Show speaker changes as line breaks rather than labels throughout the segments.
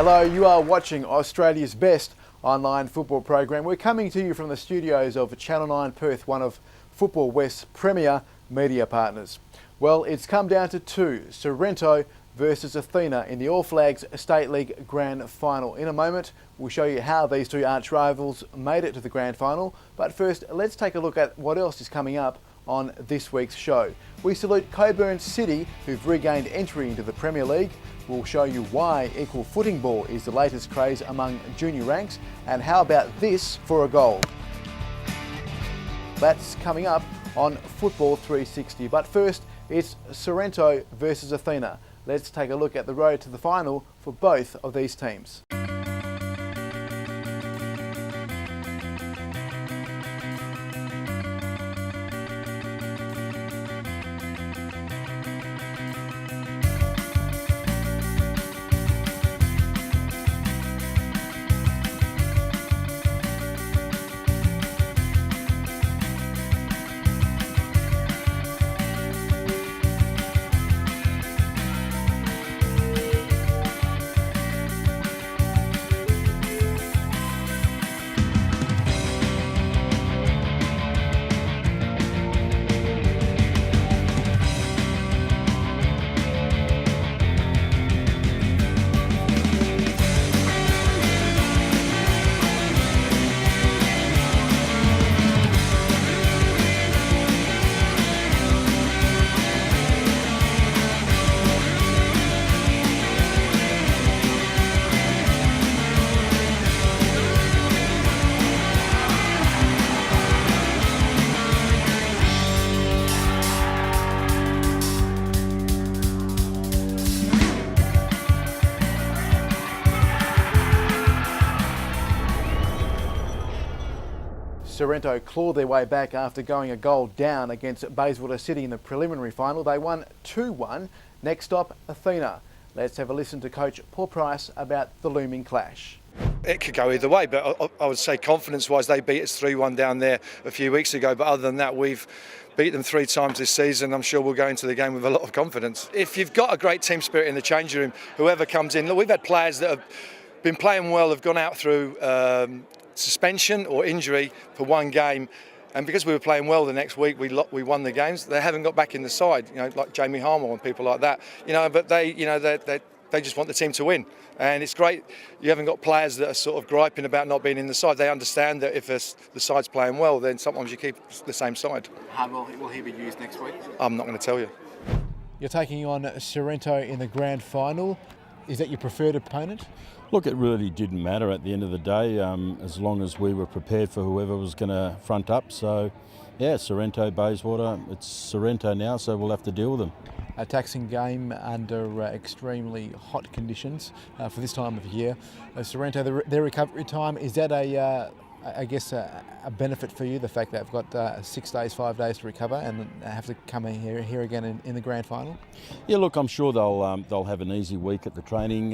Hello, you are watching Australia's best online football program. We're coming to you from the studios of Channel 9 Perth, one of Football West's premier media partners. Well, it's come down to two, Sorrento versus Athena in the All Flags State League Grand Final. In a moment, we'll show you how these two arch rivals made it to the Grand Final. But first, let's take a look at what else is coming up on this week's show. We salute Coburn City, who've regained entry into the Premier League. We'll show you why equal footing ball is the latest craze among junior ranks, and how about this for a goal? That's coming up on Football 360. But first, it's Sorrento versus Athena. Let's take a look at the road to the final for both of these teams. Sorrento clawed their way back after going a goal down against Bayswater City in the preliminary final. They won 2-1. Next stop, Athena. Let's have a listen to coach Paul Price about the looming clash.
It could go either way, but I would say confidence-wise, they beat us 3-1 down there a few weeks ago. But other than that, we've beat them 3 times this season. I'm sure we'll go into the game with a lot of confidence. If you've got a great team spirit in the changing room, whoever comes in, look, we've had players that have been playing well, have gone out through suspension or injury for one game, and because we were playing well the next week, we won the games. They haven't got back in the side, like Jamie Harmore and people like that. But they just want the team to win, and it's great. You haven't got players that are sort of griping about not being in the side. They understand that if the side's playing well, then sometimes you keep the same side.
How will he be used next week?
I'm not going to tell you.
You're taking on Sorrento in the Grand Final. Is that your preferred opponent?
Look, it really didn't matter at the end of the day, as long as we were prepared for whoever was going to front up. So, yeah, Sorrento, Bayswater, it's Sorrento now, so we'll have to deal with them.
A taxing game under extremely hot conditions for this time of year. Sorrento, their recovery time, is that a benefit for you, the fact that they've got 6 days, 5 days to recover and have to come in here again in the Grand Final?
Yeah, look, I'm sure they'll have an easy week at the training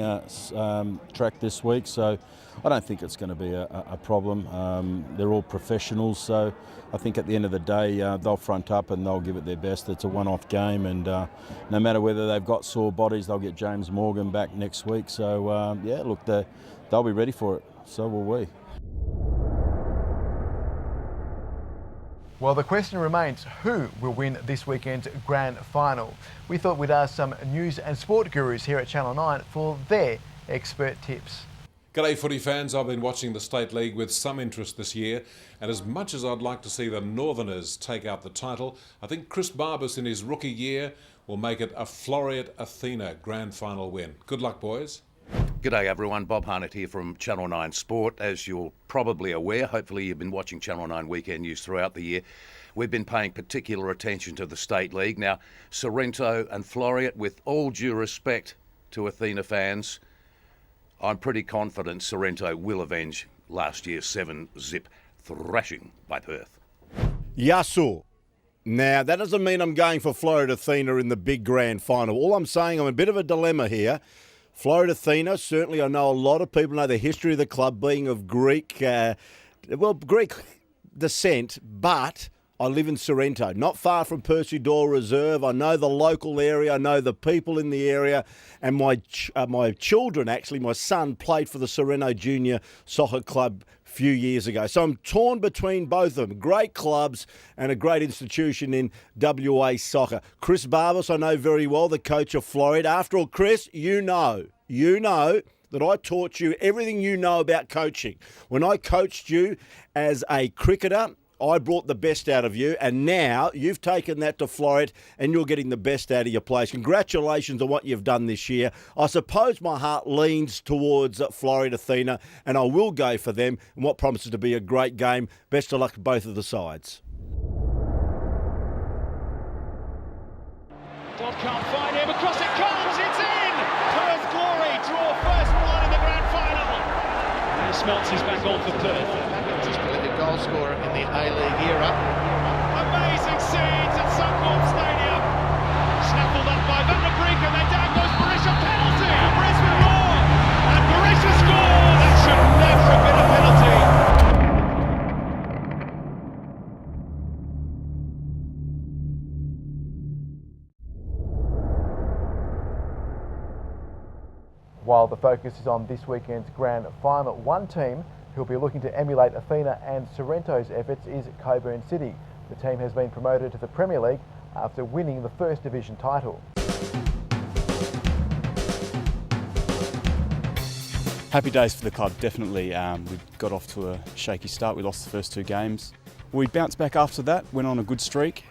track this week, so I don't think it's going to be a problem. They're all professionals, so I think at the end of the day they'll front up and they'll give it their best. It's a one-off game, and no matter whether they've got sore bodies, they'll get James Morgan back next week. So yeah, look, they'll be ready for it. So will we.
Well, the question remains, who will win this weekend's Grand Final? We thought we'd ask some news and sport gurus here at Channel 9 for their expert tips.
G'day footy fans, I've been watching the State League with some interest this year, and as much as I'd like to see the Northerners take out the title, I think Chris Barbas in his rookie year will make it a Floreat Athena Grand Final win. Good luck, boys.
G'day everyone, Bob Harnett here from Channel 9 Sport. As you're probably aware, hopefully you've been watching Channel 9 Weekend News throughout the year, we've been paying particular attention to the State League. Now, Sorrento and Floreat, with all due respect to Athena fans, I'm pretty confident Sorrento will avenge last year's 7-zip thrashing by Perth.
Yasu. Now, that doesn't mean I'm going for Floreat Athena in the big Grand Final. All I'm saying, I'm in a bit of a dilemma here. Floreat Athena, certainly I know a lot of people know the history of the club being of Greek descent, but I live in Sorrento, not far from Perth Reserve. I know the local area. I know the people in the area. And my children, actually, my son played for the Sorrento Junior Soccer Club a few years ago. So I'm torn between both of them. Great clubs and a great institution in WA soccer. Chris Vlahos, I know very well, the coach of Floreat. After all, Chris, you know that I taught you everything you know about coaching. When I coached you as a cricketer, I brought the best out of you, and now you've taken that to Floreat and you're getting the best out of your players. Congratulations on what you've done this year. I suppose my heart leans towards Floreat Athena, and I will go for them in what promises to be a great game. Best of luck to both of the sides.
Dodd can't find him, across it comes, it's in! Perth Glory draw first one in the grand final. And Smelts is back on for Perth.
Just prolific goal scorer in the A-League era.
Amazing scenes at Suncorp Stadium. Snaffled up by Van der Brink, and then down goes Berisha, penalty for Brisbane Roar. And Berisha scores! That should never have been a penalty.
While the focus is on this weekend's grand final, one team who'll be looking to emulate Athena and Sorrento's efforts is Coburn City. The team has been promoted to the Premier League after winning the First Division title.
Happy days for the club, definitely. We got off to a shaky start. We lost the first 2 games. We bounced back after that, went on a good streak,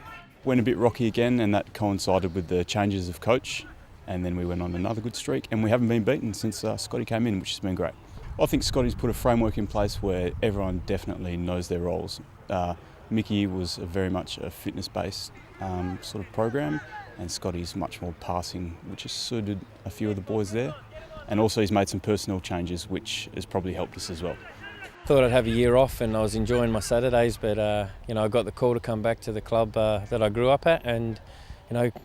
went a bit rocky again, and that coincided with the changes of coach. And then we went on another good streak, and we haven't been beaten since Scotty came in, which has been great. I think Scotty's put a framework in place where everyone definitely knows their roles. Mickey was very much a fitness-based sort of program, and Scotty's much more passing, which has suited a few of the boys there. And also he's made some personnel changes, which has probably helped us as well.
Thought I'd have a year off, and I was enjoying my Saturdays, but I got the call to come back to the club that I grew up at, and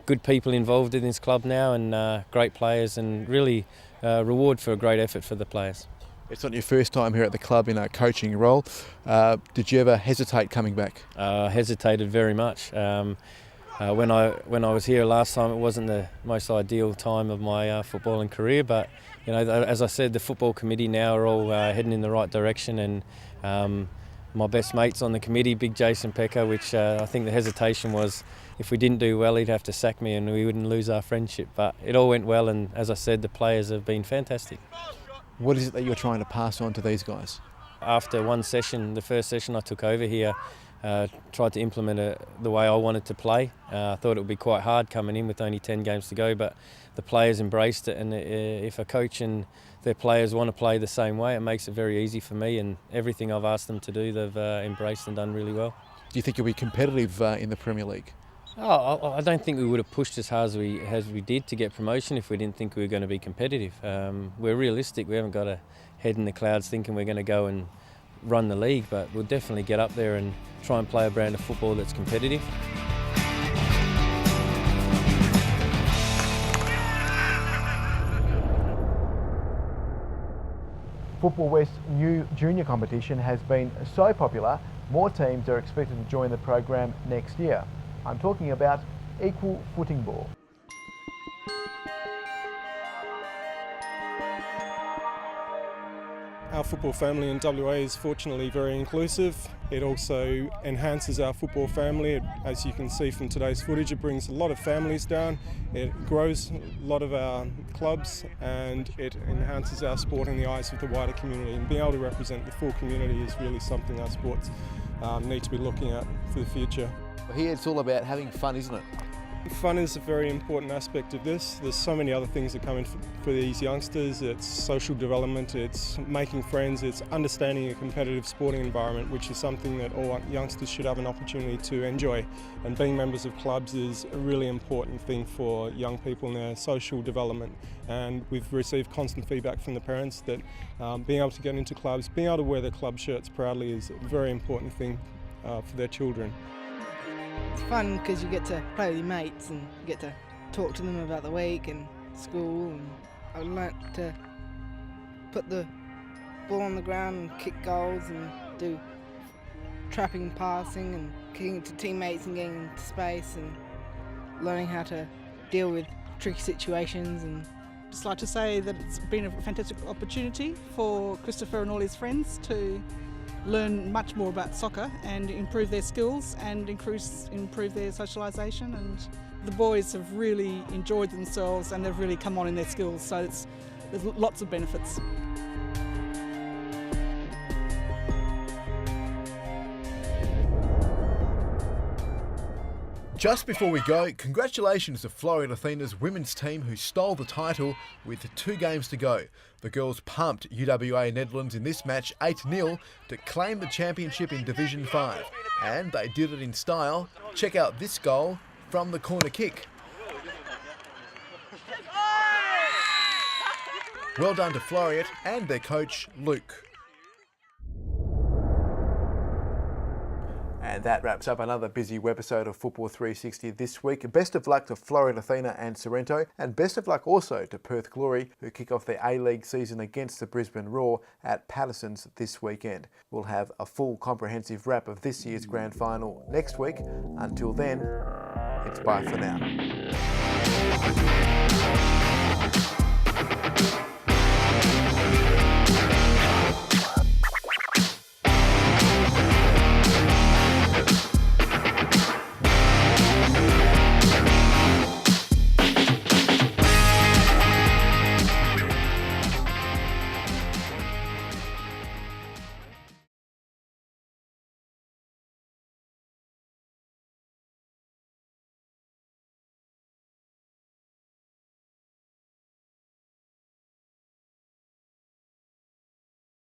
good people involved in this club now, and great players, and really reward for a great effort for the players.
It's not your first time here at the club in a coaching role. Did you ever hesitate coming back?
Hesitated very much. When I was here last time, it wasn't the most ideal time of my footballing career, but as I said, the football committee now are all heading in the right direction, and my best mate's on the committee, Big Jason Pecker, which I think the hesitation was if we didn't do well, he'd have to sack me and we wouldn't lose our friendship. But it all went well, and as I said, the players have been fantastic.
What is it that you're trying to pass on to these guys?
After one session, the first session I took over here, tried to implement the way I wanted to play. I thought it would be quite hard coming in with only 10 games to go, but the players embraced it, and if a coach and their players want to play the same way, it makes it very easy for me, and everything I've asked them to do, they've embraced and done really well.
Do you think you'll be competitive in the Premier League?
Oh, I don't think we would have pushed as hard as we did to get promotion if we didn't think we were going to be competitive. We're realistic. We haven't got a head in the clouds thinking we're going to go and run the league, but we'll definitely get up there and try and play a brand of football that's competitive.
Football West's new junior competition has been so popular, more teams are expected to join the program next year. I'm talking about equal footing ball.
Our football family in WA is fortunately very inclusive. It also enhances our football family. As you can see from today's footage, it brings a lot of families down. It grows a lot of our clubs, and it enhances our sport in the eyes of the wider community. And being able to represent the full community is really something our sports need to be looking at for the future.
Here it's all about having fun, isn't it?
Fun is a very important aspect of this. There's so many other things that come in for these youngsters. It's social development, it's making friends, it's understanding a competitive sporting environment, which is something that all youngsters should have an opportunity to enjoy. And being members of clubs is a really important thing for young people in their social development. And we've received constant feedback from the parents that being able to get into clubs, being able to wear their club shirts proudly is a very important thing for their children.
It's fun because you get to play with your mates and you get to talk to them about the week and school, and I learnt to put the ball on the ground and kick goals and do trapping, passing, and getting into teammates and getting into space and learning how to deal with tricky situations. And
just like to say that it's been a fantastic opportunity for Christopher and all his friends to learn much more about soccer and improve their skills and improve their socialisation. And the boys have really enjoyed themselves and they've really come on in their skills, so there's lots of benefits.
Just before we go, congratulations to Floreat Athena's women's team who stole the title with 2 games to go. The girls pumped UWA Netherlands in this match 8-0 to claim the championship in Division 5. And they did it in style. Check out this goal from the corner kick. Well done to Floreat and their coach, Luke. And that wraps up another busy webisode of Football 360 this week. Best of luck to Floreat Athena and Sorrento, and best of luck also to Perth Glory, who kick off their A-League season against the Brisbane Roar at Patterson's this weekend. We'll have a full comprehensive wrap of this year's grand final next week. Until then, it's bye for now.